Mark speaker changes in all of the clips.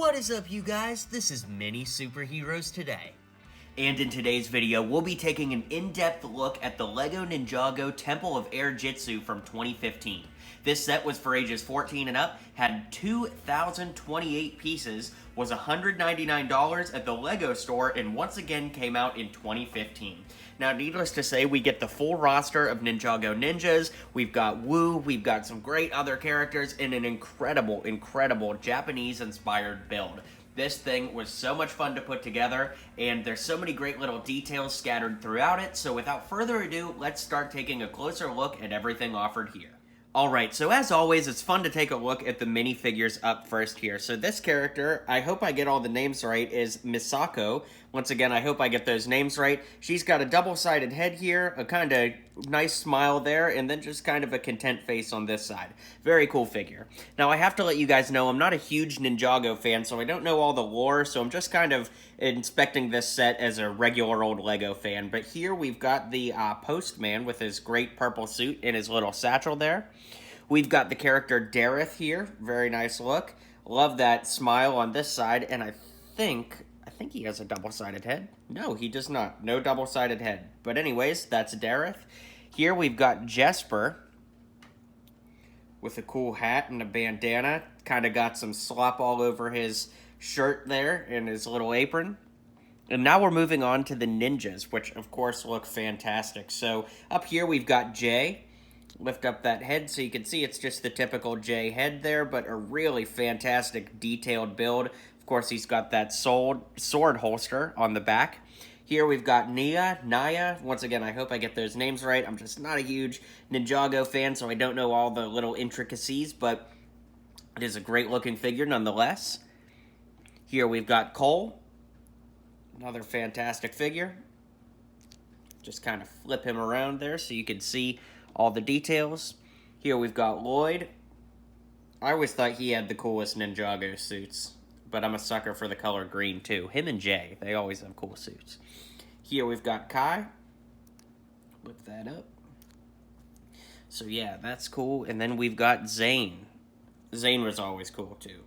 Speaker 1: What is up, you guys? This is Mini Superheroes Today.
Speaker 2: And in today's video, we'll be taking an in-depth look at the LEGO Ninjago Temple of Airjitzu from 2015. This set was for ages 14 and up, had 2,028 pieces, was $199 at the LEGO store, and once again came out in 2015. Now, needless to say, we get the full roster of Ninjago ninjas, we've got Wu, we've got some great other characters, and an incredible Japanese-inspired build. This thing was so much fun to put together, and there's so many great little details scattered throughout it, so without further ado, let's start taking a closer look at everything offered here. Alright, so as always, it's fun to take a look at the minifigures up first here. So this character, I hope I get all the names right, is Misako. Once again, I hope I get those names right. She's got a double-sided head here, a kind of nice smile there, and then just kind of a content face on this side. Very cool figure. Now, I have to let you guys know, I'm not a huge Ninjago fan, so I don't know all the lore, so I'm just kind of inspecting this set as a regular old LEGO fan. But here we've got the postman with his great purple suit and his little satchel there. We've got the character Dareth here. Very nice look. Love that smile on this side, and I think he has a double-sided head. No, he does not. No double-sided head. But anyways, that's Dareth. Here we've got Jesper with a cool hat and a bandana. Kind of got some slop all over his shirt there and his little apron. And now we're moving on to the ninjas, which of course look fantastic. So up here we've got Jay. Lift up that head so you can see it's just the typical Jay head there, but a really fantastic detailed build. Of course, he's got that sword holster on the back. Here we've got Naya. Once again, I hope I get those names right. I'm just not a huge Ninjago fan, so I don't know all the little intricacies, but it is a great looking figure nonetheless. Here we've got Cole. Another fantastic figure. Just kind of flip him around there so you can see all the details. Here we've got Lloyd. I always thought he had the coolest Ninjago suits, but I'm a sucker for the color green too. Him and Jay, they always have cool suits. Here we've got Kai. Lift that up. So yeah, that's cool. And then we've got Zane. Zane was always cool too.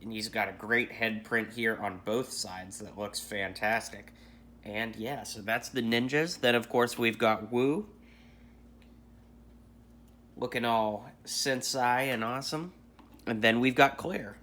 Speaker 2: And he's got a great head print here on both sides that looks fantastic. And yeah, so that's the ninjas. Then of course we've got Wu. Looking all sensei and awesome. And then we've got Claire.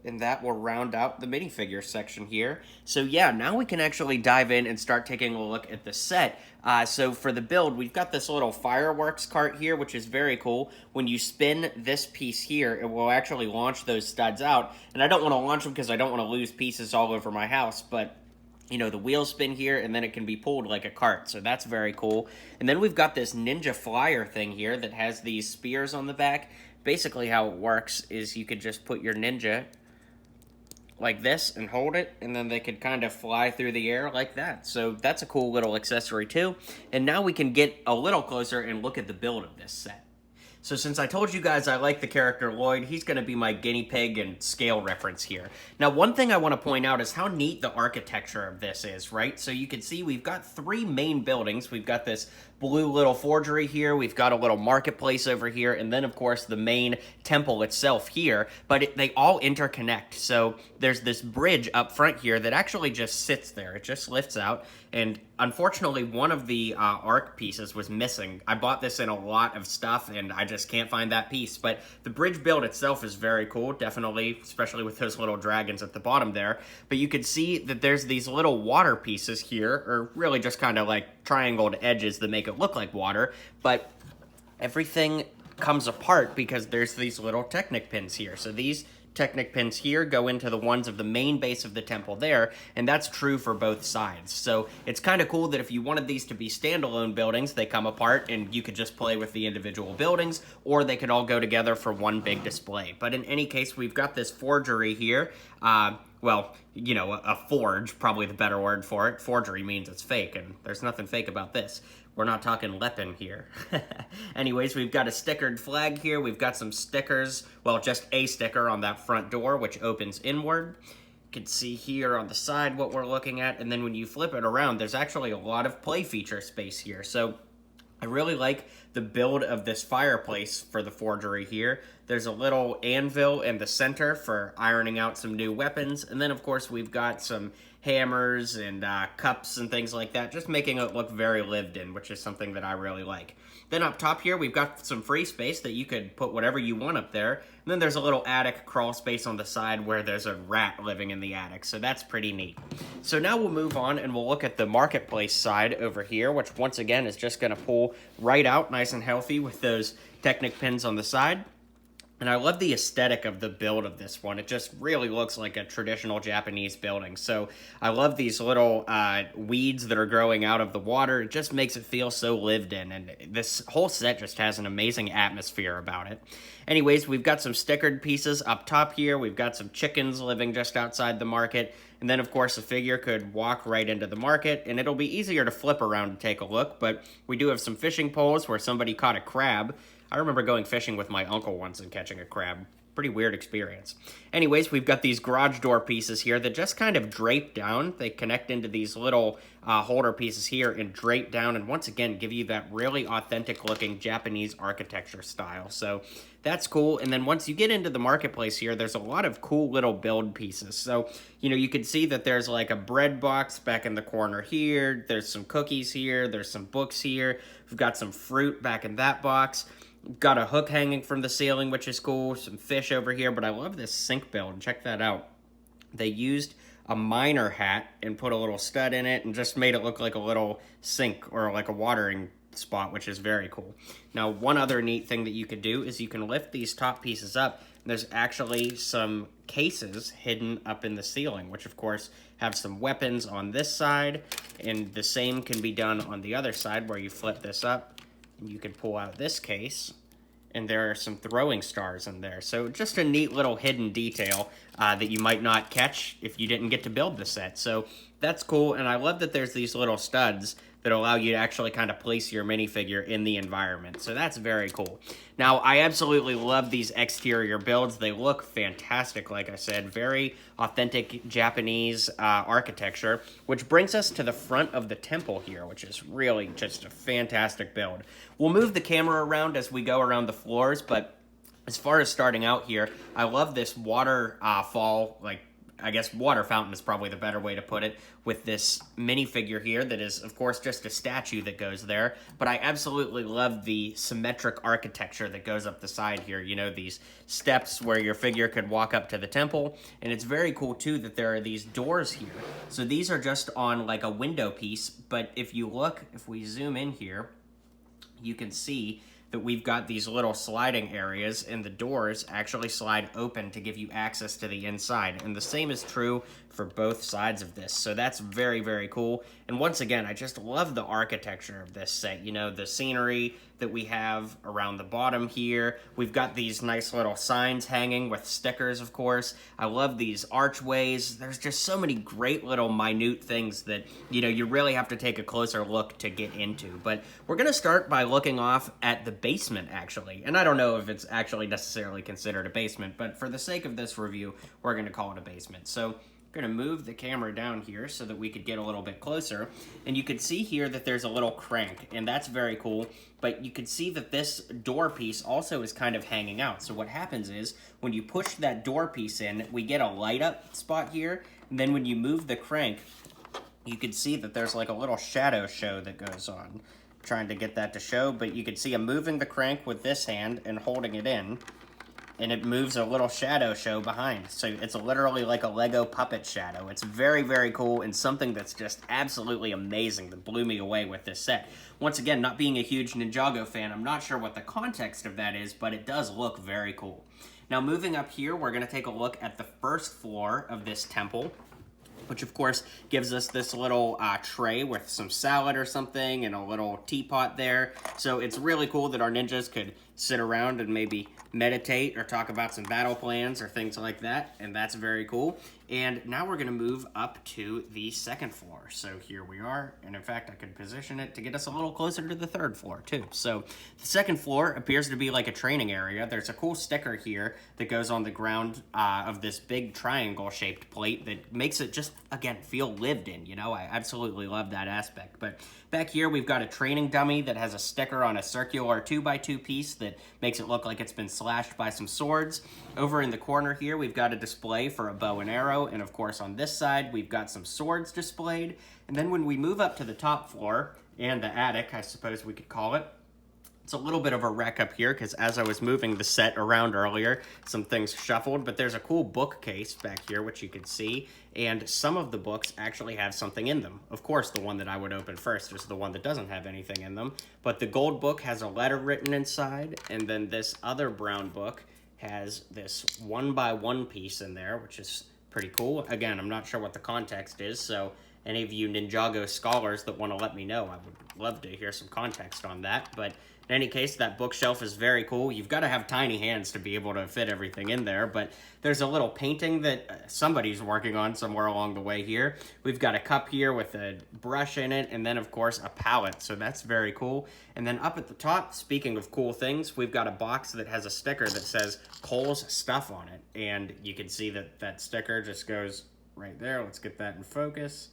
Speaker 2: And that will round out the minifigure section here. So yeah, now we can actually dive in and start taking a look at the set. So for the build, we've got this little fireworks cart here, which is very cool. When you spin this piece here, it will actually launch those studs out. And I don't want to launch them because I don't want to lose pieces all over my house, but you know, the wheels spin here, and then it can be pulled like a cart, so that's very cool. And then we've got this ninja flyer thing here that has these spears on the back. Basically how it works is you could just put your ninja like this and hold it, and then they could kind of fly through the air like that. So that's a cool little accessory too. And now we can get a little closer and look at the build of this set. So since I told you guys I like the character Lloyd, he's going to be my guinea pig and scale reference here. Now, one thing I want to point out is how neat the architecture of this is, right? So you can see we've got three main buildings. We've got this blue little forgery here, we've got a little marketplace over here, and then of course the main temple itself here, but they all interconnect. So there's this bridge up front here that actually just sits there. It just lifts out, and unfortunately one of the arc pieces was missing. I bought this in a lot of stuff and I just can't find that piece, but the bridge build itself is very cool, definitely, especially with those little dragons at the bottom there. But you can see that there's these little water pieces here, or really just kind of like triangled edges that make it look like water, but everything comes apart because there's these little Technic pins here. So these Technic pins here go into the ones of the main base of the temple there, and that's true for both sides. So it's kind of cool that if you wanted these to be standalone buildings, they come apart and you could just play with the individual buildings, or they could all go together for one big display. But in any case, we've got this forgery here. Well, you know, a forge, probably the better word for it. Forgery means it's fake, and there's nothing fake about this. We're not talking Lepin here. Anyways, we've got a stickered flag here. We've got some stickers. Well, just a sticker on that front door, which opens inward. You can see here on the side what we're looking at. And then when you flip it around, there's actually a lot of play feature space here. So I really like the build of this fireplace for the forgery here. There's a little anvil in the center for ironing out some new weapons. And then, of course, we've got some hammers and cups and things like that, just making it look very lived in, which is something that I really like. Then up top here, we've got some free space that you could put whatever you want up there. And then there's a little attic crawl space on the side where there's a rat living in the attic, so that's pretty neat. So now we'll move on and we'll look at the marketplace side over here, which once again is just gonna pull right out nice and healthy with those Technic pins on the side. And I love the aesthetic of the build of this one. It just really looks like a traditional Japanese building. So I love these little weeds that are growing out of the water. It just makes it feel so lived in. And this whole set just has an amazing atmosphere about it. Anyways, we've got some stickered pieces up top here. We've got some chickens living just outside the market. And then, of course, the figure could walk right into the market, and it'll be easier to flip around and take a look. But we do have some fishing poles where somebody caught a crab. I remember going fishing with my uncle once and catching a crab. Pretty weird experience. Anyways, we've got these garage door pieces here that just kind of drape down. They connect into these little holder pieces here and drape down, and once again give you that really authentic looking Japanese architecture style. So that's cool. And then once you get into the marketplace here, there's a lot of cool little build pieces. So, you know, you can see that there's like a bread box back in the corner here. There's some cookies here. There's some books here. We've got some fruit back in that box. Got a hook hanging from the ceiling, which is cool. Some fish over here, but I love this sink build. Check that out. They used a miner hat and put a little stud in it and just made it look like a little sink or like a watering spot, which is very cool. Now, one other neat thing that you could do is you can lift these top pieces up. And there's actually some cases hidden up in the ceiling, which of course have some weapons on this side, and the same can be done on the other side where you flip this up. You can pull out this case, and there are some throwing stars in there. So just a neat little hidden detail that you might not catch if you didn't get to build the set. So that's cool, and I love that there's these little studs that allow you to actually kind of place your minifigure in the environment. So that's very cool. Now, I absolutely love these exterior builds. They look fantastic, like I said. Very authentic Japanese architecture, which brings us to the front of the temple here, which is really just a fantastic build. We'll move the camera around as we go around the floors, but as far as starting out here, I love this waterfall, I guess water fountain is probably the better way to put it, with this minifigure here that is, of course, just a statue that goes there. But I absolutely love the symmetric architecture that goes up the side here. You know, these steps where your figure could walk up to the temple. And it's very cool, too, that there are these doors here. So these are just on, like, a window piece. But if you look, if we zoom in here, you can see that we've got these little sliding areas, and the doors actually slide open to give you access to the inside. And the same is true for both sides of this. So that's very, very cool. And once again, I just love the architecture of this set. You know, the scenery that we have around the bottom here. We've got these nice little signs hanging with stickers, of course. I love these archways. There's just so many great little minute things that, you know, you really have to take a closer look to get into. But we're going to start by looking off at the basement, actually. And I don't know if it's actually necessarily considered a basement, but for the sake of this review, we're going to call it a basement. So I'm going to move the camera down here so that we could get a little bit closer. And you can see here that there's a little crank, and that's very cool. But you can see that this door piece also is kind of hanging out. So what happens is when you push that door piece in, we get a light up spot here. And then when you move the crank, you can see that there's like a little shadow show that goes on. I'm trying to get that to show, but you can see I'm moving the crank with this hand and holding it in. And it moves a little shadow show behind. So it's literally like a Lego puppet shadow. It's very, very cool, and something that's just absolutely amazing that blew me away with this set. Once again, not being a huge Ninjago fan, I'm not sure what the context of that is, but it does look very cool. Now, moving up here, we're going to take a look at the first floor of this temple, which of course gives us this little tray with some salad or something and a little teapot there. So it's really cool that our ninjas could sit around and maybe meditate or talk about some battle plans or things like that, and that's very cool. And now we're going to move up to the second floor. So here we are, and in fact I could position it to get us a little closer to the third floor too. So the second floor appears to be like a training area. There's a cool sticker here that goes on the ground of this big triangle shaped plate that makes it just, again, feel lived in. You know, I absolutely love that aspect. But back here we've got a training dummy that has a sticker on a circular 2x2 piece that makes it look like it's been slashed by some swords. Over in the corner here, we've got a display for a bow and arrow, and of course on this side, we've got some swords displayed. And then when we move up to the top floor, and the attic, I suppose we could call it, it's a little bit of a wreck up here because as I was moving the set around earlier, some things shuffled, but there's a cool bookcase back here, which you can see, and some of the books actually have something in them. Of course, the one that I would open first is the one that doesn't have anything in them, but the gold book has a letter written inside, and then this other brown book has this 1x1 piece in there, which is pretty cool. Again, I'm not sure what the context is, so any of you Ninjago scholars that want to let me know, I would love to hear some context on that, but in any case, that bookshelf is very cool. You've got to have tiny hands to be able to fit everything in there, but there's a little painting that somebody's working on somewhere along the way here. We've got a cup here with a brush in it, and then, of course, a palette, so that's very cool. And then up at the top, speaking of cool things, we've got a box that has a sticker that says Cole's Stuff on it, and you can see that that sticker just goes right there. Let's get that in focus.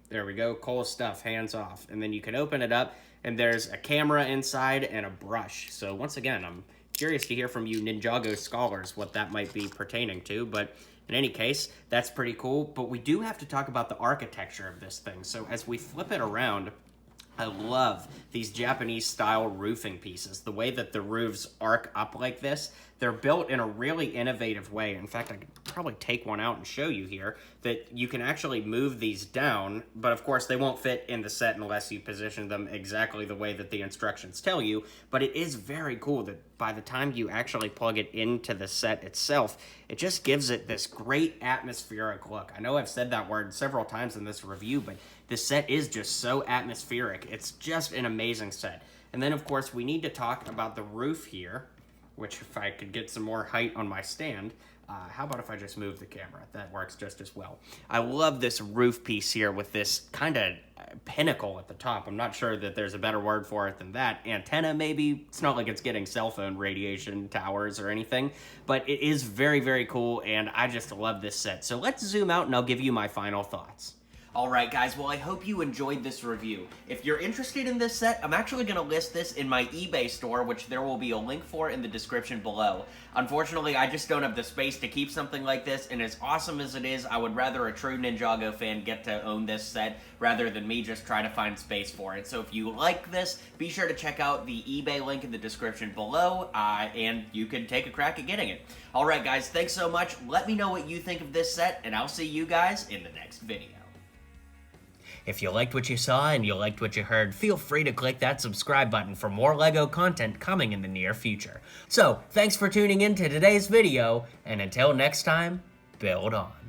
Speaker 2: There we go, Cole's Stuff, hands off. And then you can open it up, and there's a camera inside and a brush. So once again, I'm curious to hear from you Ninjago scholars what that might be pertaining to, but in any case, that's pretty cool. But we do have to talk about the architecture of this thing. So as we flip it around, I love these Japanese style roofing pieces. The way that the roofs arc up like this, they're built in a really innovative way. In fact, I could probably take one out and show you here that you can actually move these down, but of course they won't fit in the set unless you position them exactly the way that the instructions tell you. But it is very cool that by the time you actually plug it into the set itself, it just gives it this great atmospheric look. I know I've said that word several times in this review, but this set is just so atmospheric. It's just an amazing set. And then, of course, we need to talk about the roof here, which if I could get some more height on my stand, how about if I just move the camera? That works just as well. I love this roof piece here with this kind of pinnacle at the top. I'm not sure that there's a better word for it than that. Antenna, maybe? It's not like it's getting cell phone radiation towers or anything, but it is very, very cool, and I just love this set. So let's zoom out, and I'll give you my final thoughts. Alright guys, well I hope you enjoyed this review. If you're interested in this set, I'm actually going to list this in my eBay store, which there will be a link for in the description below. Unfortunately, I just don't have the space to keep something like this, and as awesome as it is, I would rather a true Ninjago fan get to own this set rather than me just try to find space for it. So if you like this, be sure to check out the eBay link in the description below, and you can take a crack at getting it. Alright guys, thanks so much. Let me know what you think of this set, and I'll see you guys in the next video.
Speaker 1: If you liked what you saw and you liked what you heard, feel free to click that subscribe button for more LEGO content coming in the near future. So, thanks for tuning in to today's video, and until next time, build on.